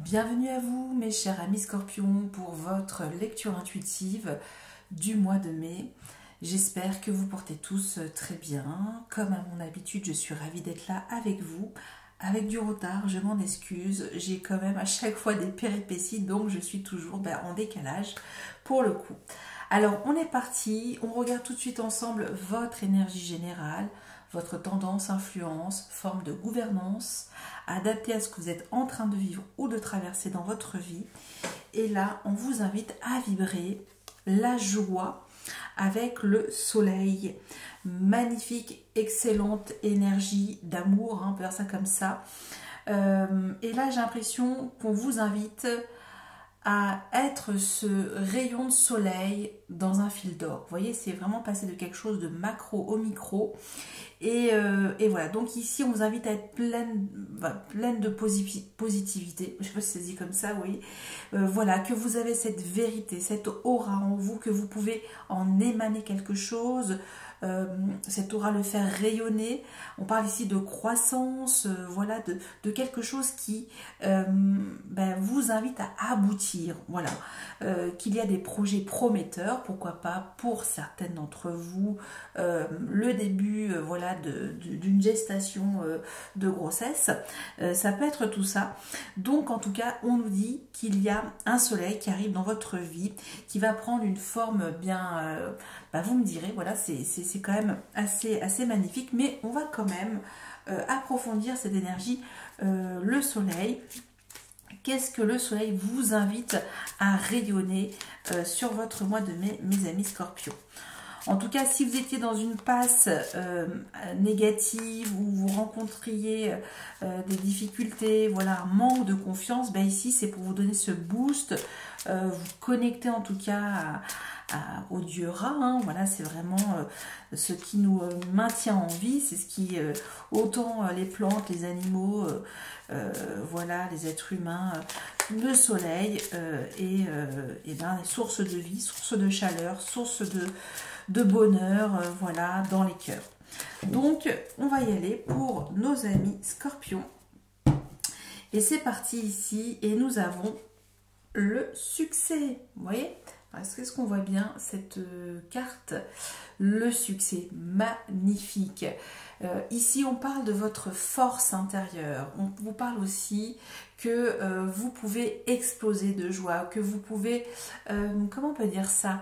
Bienvenue à vous mes chers amis Scorpions pour votre lecture intuitive du mois de mai. J'espère que vous portez tous très bien. Comme à mon habitude, je suis ravie d'être là avec vous. Avec du retard, je m'en excuse. J'ai quand même à chaque fois des péripéties, donc je suis toujours en décalage pour le coup. Alors on est parti, on regarde tout de suite ensemble votre énergie générale, votre tendance, influence, forme de gouvernance, adaptée à ce que vous êtes en train de vivre ou de traverser dans votre vie. Et là, on vous invite à vibrer la joie avec le soleil. Magnifique, excellente énergie d'amour, on peut dire ça comme ça. Et là, j'ai l'impression qu'on vous invite à être ce rayon de soleil dans un fil d'or. Vous voyez, c'est vraiment passer de quelque chose de macro au micro. Et voilà, donc ici on vous invite à être pleine de positivité, je ne sais pas si c'est dit comme ça, oui. Voilà, que vous avez cette vérité, cette aura en vous, que vous pouvez en émaner quelque chose, cette aura le faire rayonner. On parle ici de croissance, voilà, de quelque chose qui vous invite à aboutir, voilà. Qu'il y a des projets prometteurs, pourquoi pas pour certaines d'entre vous, le début, voilà, d'une gestation de grossesse, ça peut être tout ça. Donc en tout cas on nous dit qu'il y a un soleil qui arrive dans votre vie, qui va prendre une forme bien, vous me direz, voilà, c'est quand même assez magnifique, mais on va quand même approfondir cette énergie, le soleil. Qu'est-ce que le soleil vous invite à rayonner sur votre mois de mai, mes amis Scorpions? En tout cas, si vous étiez dans une passe négative, où vous rencontriez des difficultés, voilà, un manque de confiance, ici c'est pour vous donner ce boost, vous connecter en tout cas au dieu Ra, hein, voilà, c'est vraiment ce qui nous maintient en vie, c'est ce qui, autant les plantes, les animaux, voilà, les êtres humains, le soleil et les sources de vie, sources de chaleur, sources de bonheur, voilà, dans les cœurs. Donc, on va y aller pour nos amis Scorpions. Et c'est parti ici, et nous avons le succès. Vous voyez? Est-ce qu'on voit bien cette carte? Le succès, magnifique. Ici, on parle de votre force intérieure. On vous parle aussi que vous pouvez exploser de joie, que vous pouvez, comment on peut dire ça?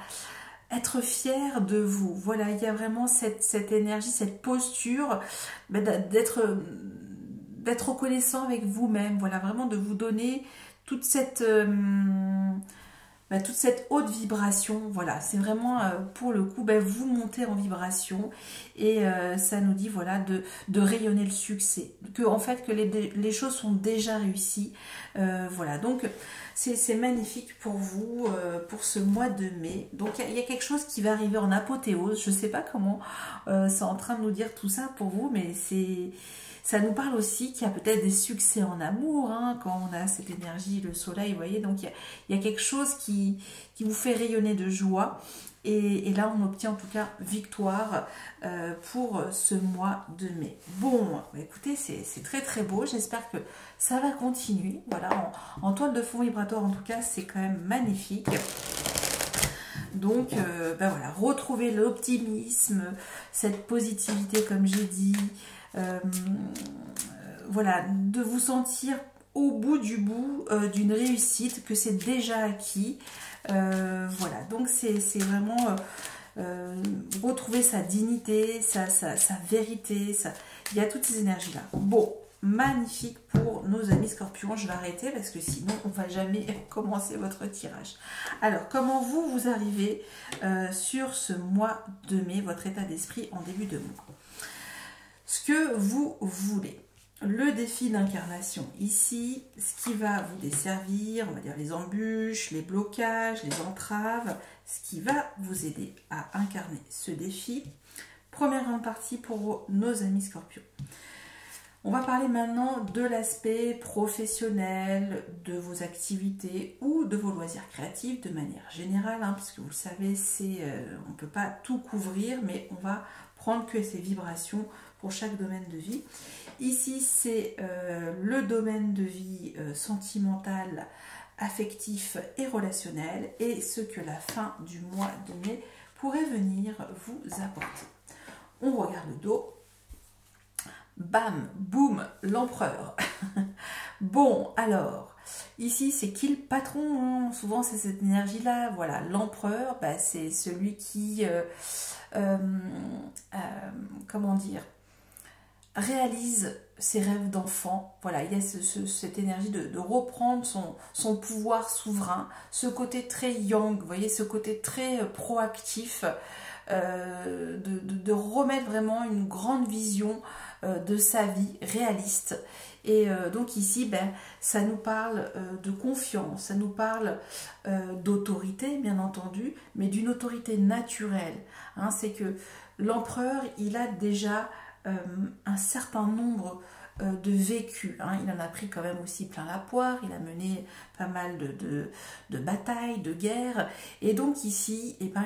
Être fier de vous. Voilà, il y a vraiment cette énergie, cette posture d'être reconnaissant avec vous-même. Voilà, vraiment de vous donner toute cette haute vibration. Voilà, c'est vraiment pour le coup, vous montez en vibration et ça nous dit, voilà, de rayonner le succès, que en fait que les choses sont déjà réussies. Voilà, donc c'est magnifique pour vous, pour ce mois de mai. Donc il y a quelque chose qui va arriver en apothéose. Je ne sais pas comment c'est en train de nous dire tout ça pour vous, mais ça nous parle aussi qu'il y a peut-être des succès en amour, hein, quand on a cette énergie, le soleil, vous voyez. Donc il y a quelque chose qui vous fait rayonner de joie. Et là, on obtient en tout cas victoire pour ce mois de mai. Bon, écoutez, c'est très très beau. J'espère que ça va continuer. Voilà, en toile de fond vibratoire, en tout cas, c'est quand même magnifique. Donc, voilà, retrouver l'optimisme, cette positivité, comme j'ai dit. Voilà, de vous sentir au bout du bout d'une réussite, que c'est déjà acquis. Voilà, donc c'est vraiment retrouver sa dignité, sa vérité, il y a toutes ces énergies là. Bon, magnifique pour nos amis Scorpions. Je vais arrêter parce que sinon on va jamais commencer votre tirage. Alors, comment vous arrivez sur ce mois de mai, votre état d'esprit en début de mois? Ce que vous voulez. Le défi d'incarnation ici, ce qui va vous desservir, on va dire les embûches, les blocages, les entraves, ce qui va vous aider à incarner ce défi. Première grande partie pour nos amis Scorpions. On va parler maintenant de l'aspect professionnel, de vos activités ou de vos loisirs créatifs de manière générale, hein, parce que vous le savez, on ne peut pas tout couvrir, mais on va prendre que ces vibrations pour chaque domaine de vie. Ici, c'est le domaine de vie sentimental, affectif et relationnel et ce que la fin du mois de mai pourrait venir vous apporter. On regarde le dos. Bam, boum, l'empereur. Bon, alors, ici, c'est qui le patron? Souvent, c'est cette énergie-là. Voilà, l'empereur, bah, c'est celui qui, comment dire, réalise ses rêves d'enfant. Voilà, il y a cette énergie de reprendre son pouvoir souverain, ce côté très yang, vous voyez, ce côté très proactif, de remettre vraiment une grande vision de sa vie réaliste. Et donc ici, ben, ça nous parle de confiance, ça nous parle d'autorité, bien entendu, mais d'une autorité naturelle. Hein, c'est que l'empereur, il a déjà un certain nombre de vécus. Hein. Il en a pris quand même aussi plein la poire, il a mené pas mal de batailles, de guerres. Et donc ici, eh ben,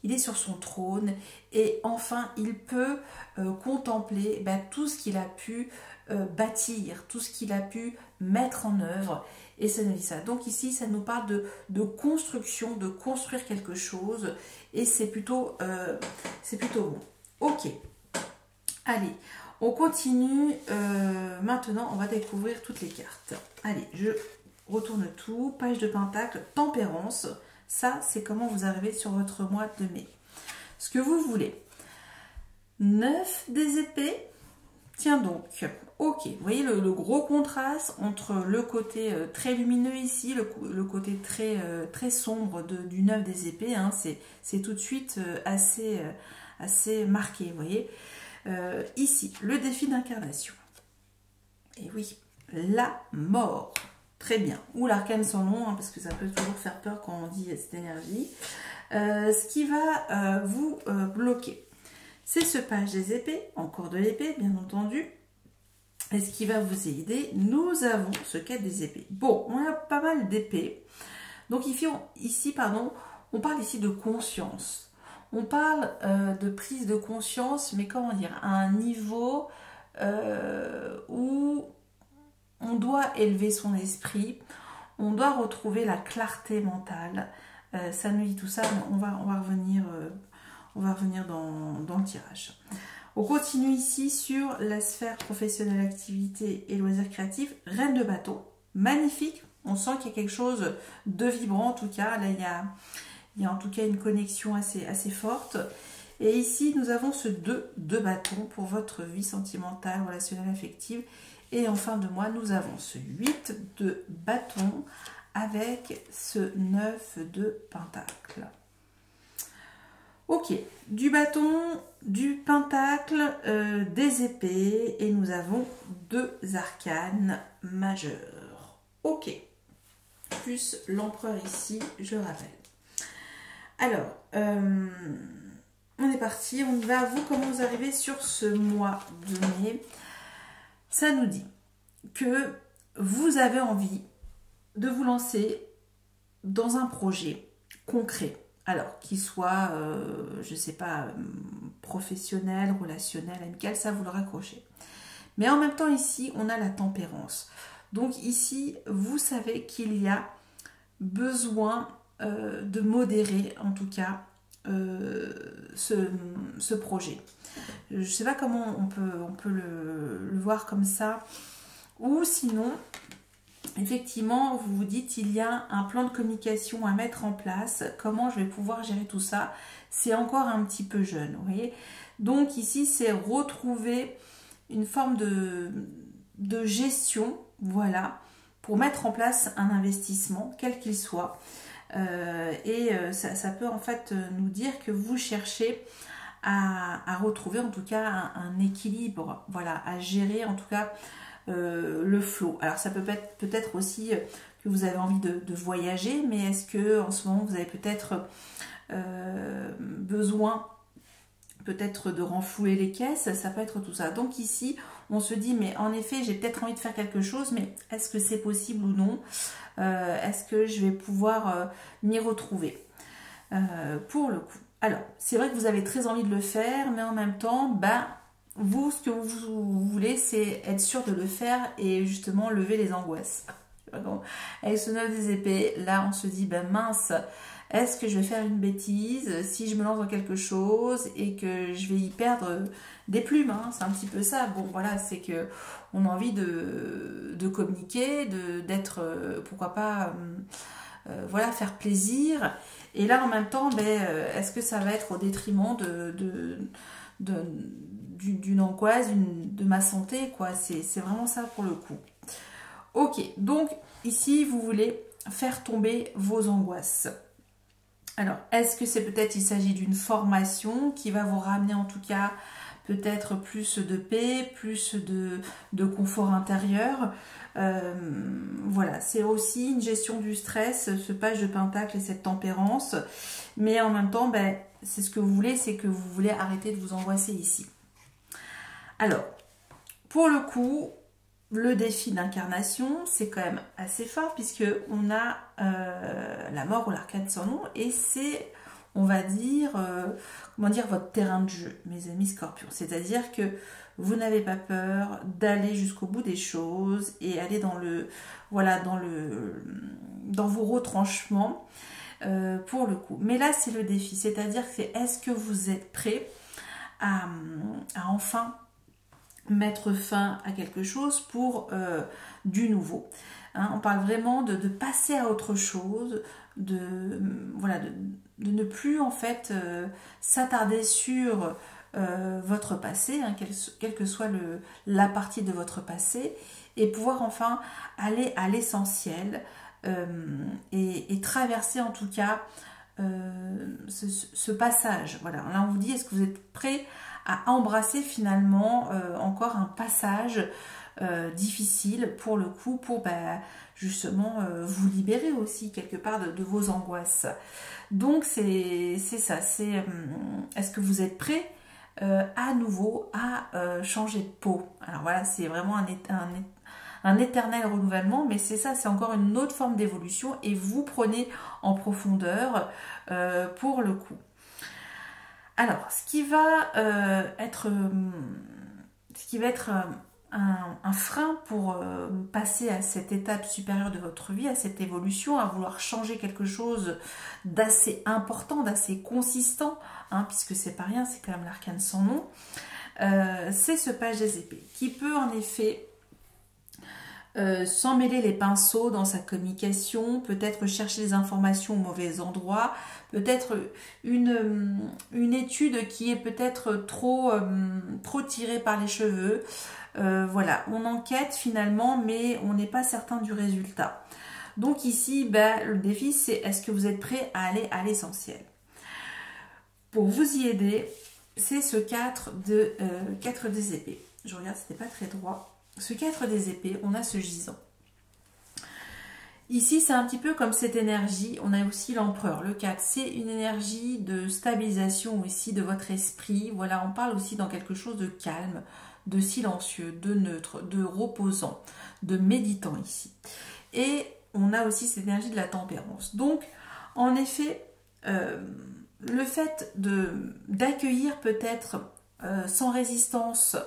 il est sur son trône et enfin, il peut contempler tout ce qu'il a pu bâtir, tout ce qu'il a pu mettre en œuvre. Et ça nous dit ça. Donc ici, ça nous parle de construction, de construire quelque chose. Et c'est plutôt bon. Ok. Allez, on continue. Maintenant, on va découvrir toutes les cartes. Allez, je retourne tout. Page de pentacle, tempérance. Ça, c'est comment vous arrivez sur votre mois de mai. Ce que vous voulez. 9 des épées. Tiens donc. Ok, vous voyez le gros contraste entre le côté très lumineux ici, le côté très sombre du 9 des épées. Hein, c'est tout de suite assez marqué, vous voyez. Ici, le défi d'incarnation. Et oui, la mort. Très bien. Ou l'arcane sans nom, hein, parce que ça peut toujours faire peur quand on dit cette énergie. Ce qui va vous bloquer, c'est ce page des épées, encore de l'épée, bien entendu. Et ce qui va vous aider, nous avons ce 4 des épées. Bon, on a pas mal d'épées. Donc ici, on parle ici de conscience. On parle de prise de conscience, mais comment dire, à un niveau où on doit élever son esprit, on doit retrouver la clarté mentale. Ça nous dit tout ça, mais on va revenir dans le tirage. On continue ici sur la sphère professionnelle, activité et loisirs créatifs. Reine de bâton, magnifique. On sent qu'il y a quelque chose de vibrant en tout cas. Là, il y a en tout cas une connexion assez forte. Et ici, nous avons ce 2 de bâton pour votre vie sentimentale, relationnelle, affective. Et en fin de mois, nous avons ce 8 de bâton avec ce 9 de pentacle. Ok, du bâton, du pentacle, des épées et nous avons 2 arcanes majeurs. Ok, plus l'empereur ici, je rappelle. Alors, on est parti, on y va. Vous, comment vous arrivez sur ce mois de mai? Ça nous dit que vous avez envie de vous lancer dans un projet concret. Alors, qu'il soit, je ne sais pas, professionnel, relationnel, amical, ça vous le raccrochez. Mais en même temps, ici, on a la tempérance. Donc ici, vous savez qu'il y a besoin de modérer, en tout cas, ce projet. Je ne sais pas comment on peut le voir comme ça. Ou sinon, effectivement, vous vous dites, il y a un plan de communication à mettre en place. Comment je vais pouvoir gérer tout ça? C'est encore un petit peu jeune, vous voyez. Donc ici, c'est retrouver une forme de gestion, voilà, pour mettre en place un investissement, quel qu'il soit. Ça peut en fait nous dire que vous cherchez à retrouver en tout cas un équilibre, voilà, à gérer en tout cas le flow. Alors ça peut être peut-être aussi que vous avez envie de voyager, mais est-ce que en ce moment vous avez peut-être besoin peut-être de renflouer les caisses? Ça peut être tout ça. Donc ici on se dit, mais en effet j'ai peut-être envie de faire quelque chose, mais est-ce que c'est possible ou non? Est-ce que je vais pouvoir m'y retrouver pour le coup? Alors c'est vrai que vous avez très envie de le faire, mais en même temps, vous, ce que vous voulez, c'est être sûr de le faire et justement lever les angoisses. Avec ce 9 des épées, là on se dit, ben mince, est-ce que je vais faire une bêtise si je me lance dans quelque chose et que je vais y perdre des plumes, hein, c'est un petit peu ça. Bon voilà, c'est que on a envie de communiquer, d'être, pourquoi pas, voilà, faire plaisir. Et là en même temps, ben, est-ce que ça va être au détriment d'une angoisse, de ma santé, quoi. C'est vraiment ça pour le coup. Ok, donc ici, vous voulez faire tomber vos angoisses. Alors, est-ce que c'est peut-être, il s'agit d'une formation qui va vous ramener en tout cas peut-être plus de paix, plus de confort intérieur. Voilà, c'est aussi une gestion du stress, ce page de pentacle et cette tempérance. Mais en même temps, ben, c'est ce que vous voulez, c'est que vous voulez arrêter de vous angoisser ici. Alors, pour le coup, le défi d'incarnation, c'est quand même assez fort puisque on a la mort ou l'arcane sans nom et c'est, on va dire, comment dire, votre terrain de jeu, mes amis scorpions. C'est-à-dire que vous n'avez pas peur d'aller jusqu'au bout des choses et aller dans le, voilà, dans vos retranchements pour le coup. Mais là, c'est le défi, c'est-à-dire que est-ce que vous êtes prêt à enfin mettre fin à quelque chose pour du nouveau. Hein, on parle vraiment de passer à autre chose, voilà, de ne plus en fait s'attarder sur votre passé, hein, quelle que soit la partie de votre passé, et pouvoir enfin aller à l'essentiel et traverser en tout cas ce passage. Voilà, là on vous dit, est-ce que vous êtes prêt à embrasser finalement encore un passage difficile pour le coup, pour justement vous libérer aussi quelque part de vos angoisses. Donc c'est ça, c'est est-ce que vous êtes prêt à nouveau à changer de peau. Alors voilà, c'est vraiment un éternel renouvellement, mais c'est ça, c'est encore une autre forme d'évolution et vous prenez en profondeur pour le coup. Alors, ce qui va être un frein pour passer à cette étape supérieure de votre vie, à cette évolution, à vouloir changer quelque chose d'assez important, d'assez consistant, hein, puisque c'est pas rien, c'est quand même l'arcane sans nom, c'est ce page des épées, qui peut en effet sans mêler les pinceaux dans sa communication, peut-être chercher des informations au mauvais endroit, peut-être une étude qui est peut-être trop tirée par les cheveux. Voilà, on enquête finalement, mais on n'est pas certain du résultat. Donc ici, le défi, c'est est-ce que vous êtes prêt à aller à l'essentiel? Pour vous y aider, c'est ce 4 des épées. Je regarde, c'était pas très droit. Ce 4 des épées, on a ce gisant. Ici, c'est un petit peu comme cette énergie. On a aussi l'empereur. Le 4, c'est une énergie de stabilisation aussi de votre esprit. Voilà, on parle aussi dans quelque chose de calme, de silencieux, de neutre, de reposant, de méditant ici. Et on a aussi cette énergie de la tempérance. Donc, en effet, le fait d'accueillir peut-être sans résistance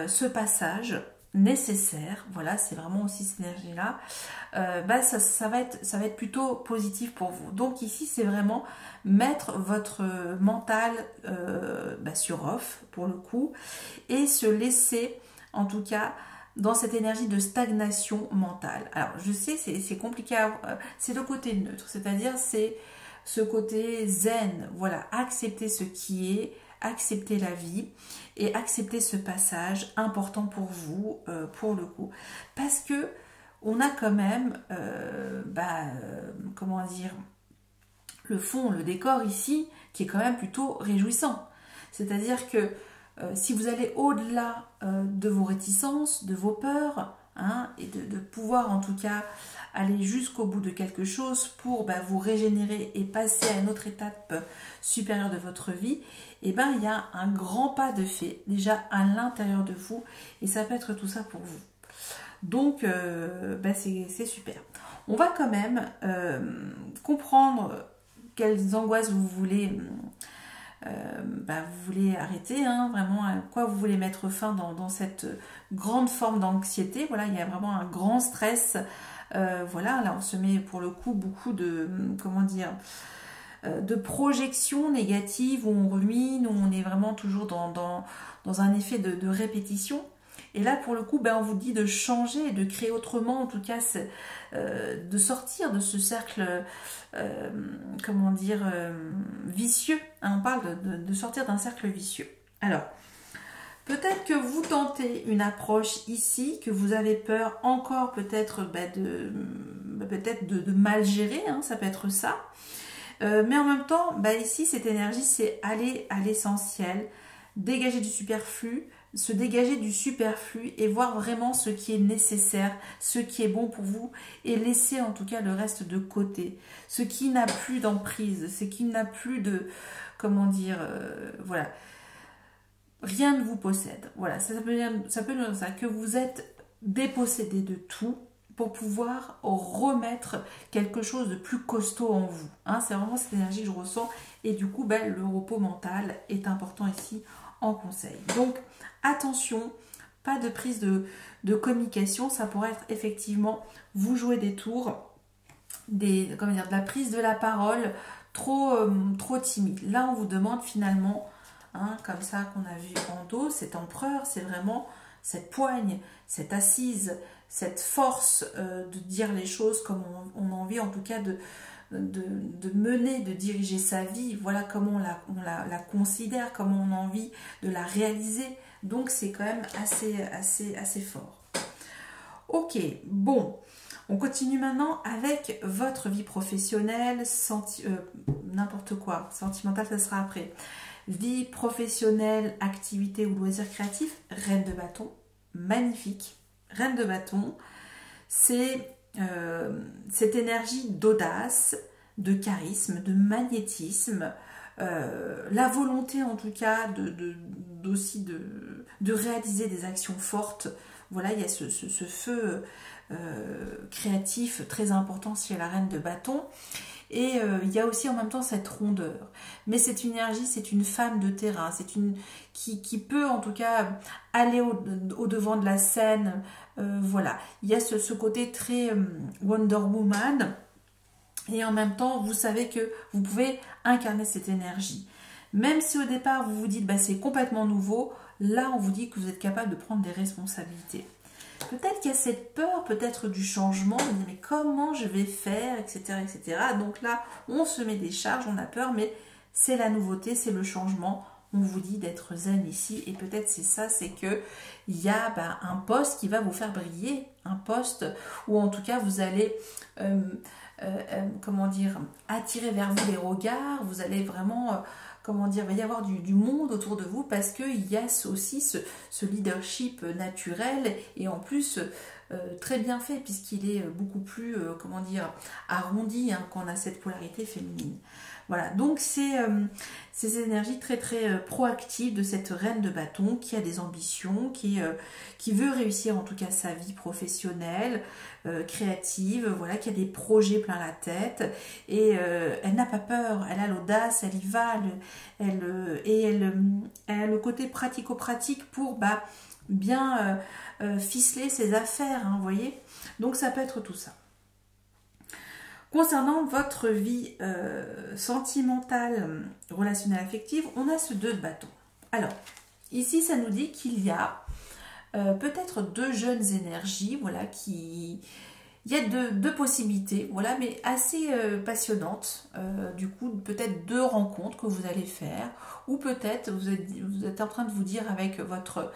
ce passage nécessaire, voilà, c'est vraiment aussi cette énergie-là, ça va être plutôt positif pour vous. Donc ici, c'est vraiment mettre votre mental sur off, pour le coup, et se laisser, en tout cas, dans cette énergie de stagnation mentale. Alors, je sais, c'est compliqué, c'est le côté neutre, c'est-à-dire c'est ce côté zen, voilà, accepter ce qui est, accepter la vie et accepter ce passage important pour vous, pour le coup. Parce que on a quand même, comment dire, le fond, le décor ici, qui est quand même plutôt réjouissant. C'est-à-dire que si vous allez au-delà de vos réticences, de vos peurs, hein, et de pouvoir en tout cas aller jusqu'au bout de quelque chose pour vous régénérer et passer à une autre étape supérieure de votre vie, et il y a un grand pas de fait déjà à l'intérieur de vous et ça peut être tout ça pour vous. Donc c'est super. On va quand même comprendre quelles angoisses vous voulez vous voulez arrêter, hein, vraiment, à quoi vous voulez mettre fin dans cette grande forme d'anxiété. Voilà, il y a vraiment un grand stress. Voilà, là on se met pour le coup beaucoup de, comment dire, de projections négatives où on ruine, où on est vraiment toujours dans un effet de répétition. Et là, pour le coup, on vous dit de changer, de créer autrement, en tout cas, de sortir de ce cercle, comment dire, vicieux. Hein, on parle de sortir d'un cercle vicieux. Alors, peut-être que vous tentez une approche ici, que vous avez peur encore peut-être de mal gérer, hein, ça peut être ça. Mais en même temps, ici, cette énergie, c'est aller à l'essentiel, dégager du superflu, se dégager du superflu et voir vraiment ce qui est nécessaire, ce qui est bon pour vous et laisser en tout cas le reste de côté. Ce qui n'a plus d'emprise, ce qui n'a plus de, comment dire, voilà. Rien ne vous possède. Voilà, ça peut dire ça, que vous êtes dépossédé de tout pour pouvoir remettre quelque chose de plus costaud en vous. Hein, c'est vraiment cette énergie que je ressens et du coup, le repos mental est important ici en conseil. Donc, attention, pas de prise de communication, ça pourrait être effectivement vous jouer des tours, de la prise de la parole trop timide. Là, on vous demande finalement, hein, comme ça qu'on a vu en dos, cet empereur, c'est vraiment cette poigne, cette assise, cette force de dire les choses comme on a envie en tout cas de mener, de diriger sa vie, voilà comment on la considère, comment on a envie de la réaliser. Donc c'est quand même assez fort. Ok, bon, on continue maintenant avec votre vie professionnelle, n'importe quoi, sentimentale ça sera après. Vie professionnelle, activité ou loisirs créatifs, reine de bâton, magnifique. Reine de bâton, c'est cette énergie d'audace, de charisme, de magnétisme, la volonté en tout cas aussi de réaliser des actions fortes. Voilà, il y a ce feu créatif très important chez la reine de bâton. Et il y a aussi en même temps cette rondeur. Mais cette énergie, c'est une femme de terrain. C'est une qui peut en tout cas aller au devant de la scène. Voilà. Il y a ce côté très Wonder Woman. Et en même temps, vous savez que vous pouvez incarner cette énergie. Même si au départ, vous vous dites c'est complètement nouveau, là, on vous dit que vous êtes capable de prendre des responsabilités. Peut-être qu'il y a cette peur, peut-être du changement, on dit mais comment je vais faire, etc., etc. Donc là, on se met des charges, on a peur, mais c'est la nouveauté, c'est le changement. On vous dit d'être zen ici, et peut-être c'est ça, c'est que il y a un poste qui va vous faire briller, un poste où en tout cas vous allez, comment dire, attirer vers vous les regards, vous allez vraiment... comment dire, il va y avoir du monde autour de vous parce qu'il y a aussi ce leadership naturel et en plus très bien fait puisqu'il est beaucoup plus, comment dire, arrondi hein, quand on a cette polarité féminine. Voilà, donc c'est ces énergies très très proactives de cette reine de bâton qui a des ambitions, qui veut réussir en tout cas sa vie professionnelle, créative, voilà, qui a des projets plein la tête et elle n'a pas peur, elle a l'audace, elle y va, elle a le côté pratico-pratique pour bien ficeler ses affaires, hein, vous voyez. Donc ça peut être tout ça. Concernant votre vie sentimentale, relationnelle, affective, on a ce 2 de bâton. Alors, ici, ça nous dit qu'il y a peut-être 2 jeunes énergies, voilà, il y a deux possibilités, voilà, mais assez passionnantes. Du coup, peut-être 2 rencontres que vous allez faire, ou peut-être vous êtes en train de vous dire avec votre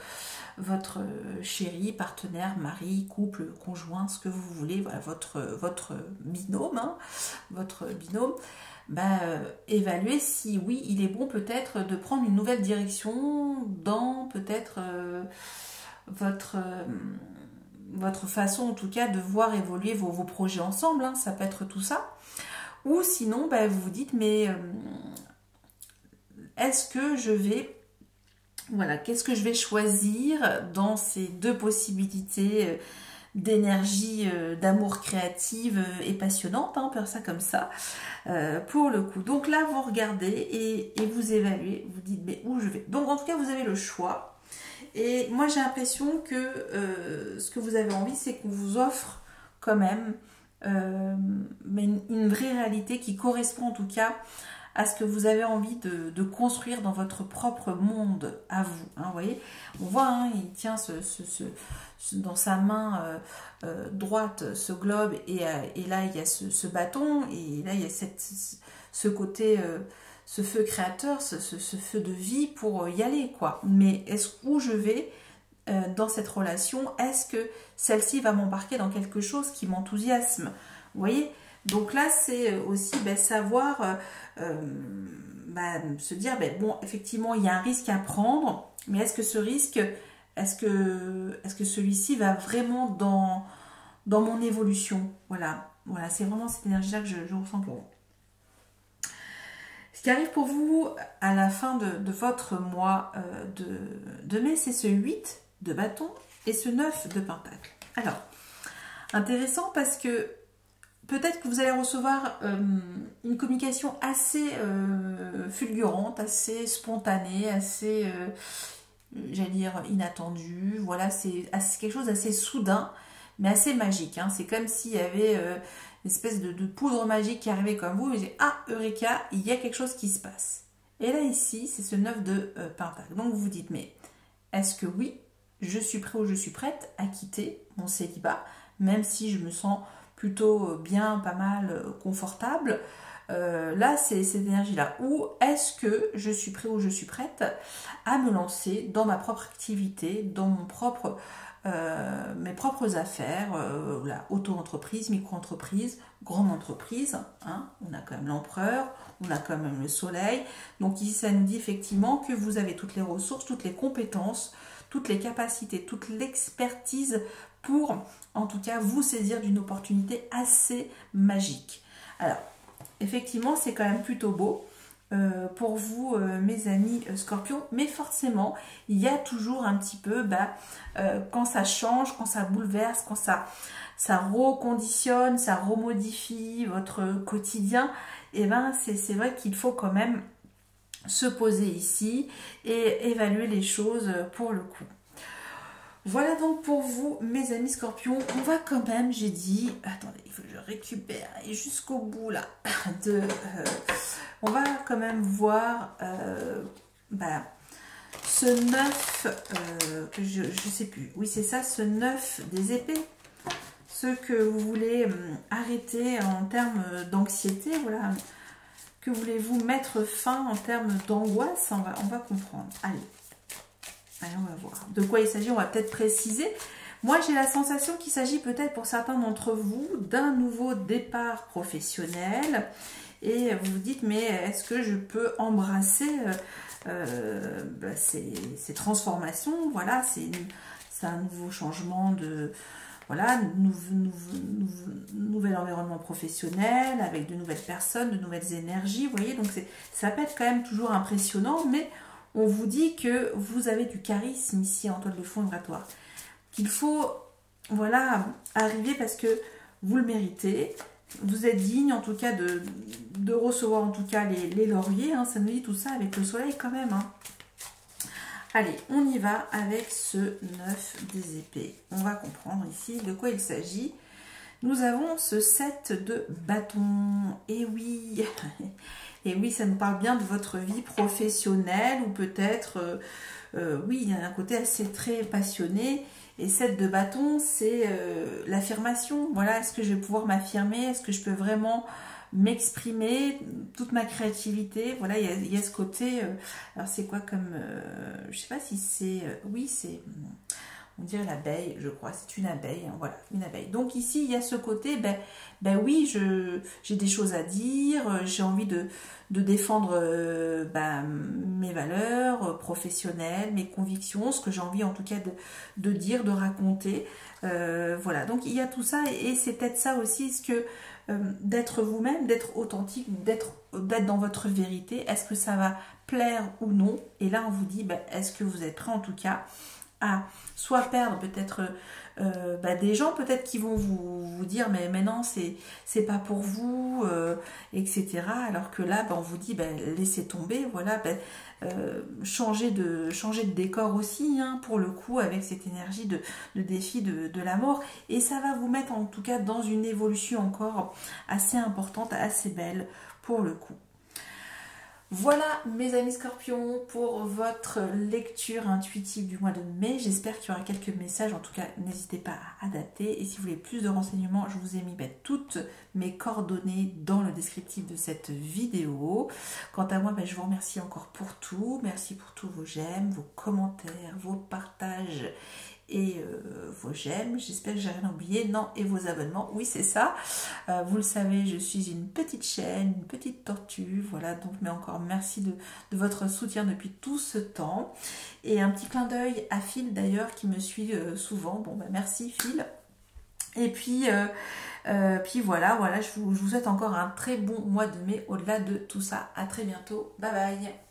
chéri, partenaire, mari, couple, conjoint, ce que vous voulez, voilà, votre binôme, hein, évaluer si oui, il est bon peut-être de prendre une nouvelle direction dans peut-être votre façon en tout cas de voir évoluer vos projets ensemble, hein, ça peut être tout ça. Ou sinon, vous vous dites, mais est-ce que je vais... Voilà, qu'est-ce que je vais choisir dans ces 2 possibilités d'énergie, d'amour créative et passionnante, hein, on peut dire ça comme ça, pour le coup. Donc là, vous regardez et vous évaluez, vous dites, mais où je vais? Donc en tout cas, vous avez le choix. Et moi, j'ai l'impression que ce que vous avez envie, c'est qu'on vous offre quand même une vraie réalité qui correspond en tout cas à ce que vous avez envie de construire dans votre propre monde à vous. Hein, vous voyez, on voit, hein, il tient dans sa main droite ce globe et là il y a ce bâton et là il y a ce côté, ce feu créateur, ce feu de vie pour y aller, quoi. Mais où je vais dans cette relation, est-ce que celle-ci va m'embarquer dans quelque chose qui m'enthousiasme? Vous voyez? Donc là, c'est aussi savoir se dire, bon, effectivement, il y a un risque à prendre, mais est-ce que ce risque, est-ce que celui-ci va vraiment dans mon évolution? Voilà, c'est vraiment cette énergie-là que je ressens pour vous. Ce qui arrive pour vous à la fin de votre mois de mai, c'est ce 8 de bâton et ce 9 de pentacle. Alors, intéressant parce que peut-être que vous allez recevoir une communication assez fulgurante, assez spontanée, assez, j'allais dire, inattendue. Voilà, c'est quelque chose d'assez soudain, mais assez magique. Hein. C'est comme s'il y avait une espèce de poudre magique qui arrivait comme vous. Et j'ai, ah, Eureka, il y a quelque chose qui se passe. Et là, ici, c'est ce 9 de pentacle. Donc, vous vous dites, mais est-ce que oui, je suis prêt ou je suis prête à quitter mon célibat, même si je me sens plutôt bien, pas mal, confortable. Là, c'est cette énergie-là. Ou est-ce que je suis prêt ou je suis prête à me lancer dans ma propre activité, dans mes propres affaires, auto-entreprise, micro-entreprise, grande entreprise. Hein, on a quand même l'empereur, on a quand même le soleil. Donc ici, ça nous dit effectivement que vous avez toutes les ressources, toutes les compétences, toutes les capacités, toute l'expertise pour, en tout cas, vous saisir d'une opportunité assez magique. Alors, effectivement, c'est quand même plutôt beau pour vous, mes amis Scorpions, mais forcément, il y a toujours un petit peu, quand ça change, quand ça bouleverse, quand ça reconditionne, ça remodifie votre quotidien, et c'est vrai qu'il faut quand même se poser ici et évaluer les choses pour le coup. Voilà donc pour vous, mes amis Scorpions. On va quand même, j'ai dit, attendez, il faut que je récupère et jusqu'au bout là, on va quand même voir ce 9, que je sais plus, oui c'est ça, ce 9 des épées, ce que vous voulez arrêter en termes d'anxiété, voilà, que voulez-vous mettre fin en termes d'angoisse, on va comprendre, allez, on va voir de quoi il s'agit, on va peut-être préciser. Moi, j'ai la sensation qu'il s'agit peut-être pour certains d'entre vous d'un nouveau départ professionnel. Et vous vous dites, mais est-ce que je peux embrasser ces transformations? Voilà, c'est un nouveau changement de... Voilà, nouvel environnement professionnel, avec de nouvelles personnes, de nouvelles énergies. Vous voyez, donc ça peut être quand même toujours impressionnant, mais... On vous dit que vous avez du charisme ici en toile de fond vibratoire. Qu'il faut, voilà, arriver parce que vous le méritez. Vous êtes digne en tout cas de recevoir en tout cas les lauriers. Hein, ça nous dit tout ça avec le soleil quand même. Hein. Allez, on y va avec ce 9 des épées. On va comprendre ici de quoi il s'agit. Nous avons ce 7 de bâton. Et oui, et oui, ça nous parle bien de votre vie professionnelle ou peut-être, oui, il y a un côté assez très passionné. Et 7 de bâton, c'est l'affirmation. Voilà, est-ce que je vais pouvoir m'affirmer? Est-ce que je peux vraiment m'exprimer? Toute ma créativité, voilà, il y a ce côté... alors, c'est quoi comme... je sais pas si c'est... oui, c'est... on dirait l'abeille, je crois, c'est une abeille, hein, voilà, une abeille. Donc ici, il y a ce côté, oui, j'ai des choses à dire, j'ai envie de défendre mes valeurs professionnelles, mes convictions, ce que j'ai envie en tout cas de dire, de raconter. Voilà, donc il y a tout ça et c'est peut-être ça aussi, ce que d'être vous-même, d'être authentique, d'être dans votre vérité, est-ce que ça va plaire ou non? Et là, on vous dit, est-ce que vous êtes prêt en tout cas à soit perdre peut-être des gens peut-être qui vont vous dire mais non, c'est pas pour vous, etc. Alors que là, on vous dit laissez tomber, voilà, changer de décor aussi, hein, pour le coup, avec cette énergie de défi de la mort. Et ça va vous mettre en tout cas dans une évolution encore assez importante, assez belle pour le coup. Voilà mes amis scorpions pour votre lecture intuitive du mois de mai. J'espère qu'il y aura quelques messages. En tout cas, n'hésitez pas à adapter. Et si vous voulez plus de renseignements, je vous ai mis toutes mes coordonnées dans le descriptif de cette vidéo. Quant à moi, je vous remercie encore pour tout. Merci pour tous vos j'aime, vos commentaires, vos partages et vos j'aime. J'espère que j'ai rien oublié. Non, et vos abonnements, oui, c'est ça. Vous le savez, je suis une petite chaîne, une petite tortue, voilà. Donc mais encore merci de votre soutien depuis tout ce temps. Et un petit clin d'œil à Phil d'ailleurs, qui me suit souvent. Bon, merci Phil. Et puis voilà, je vous souhaite encore un très bon mois de mai au-delà de tout ça. À très bientôt, bye bye.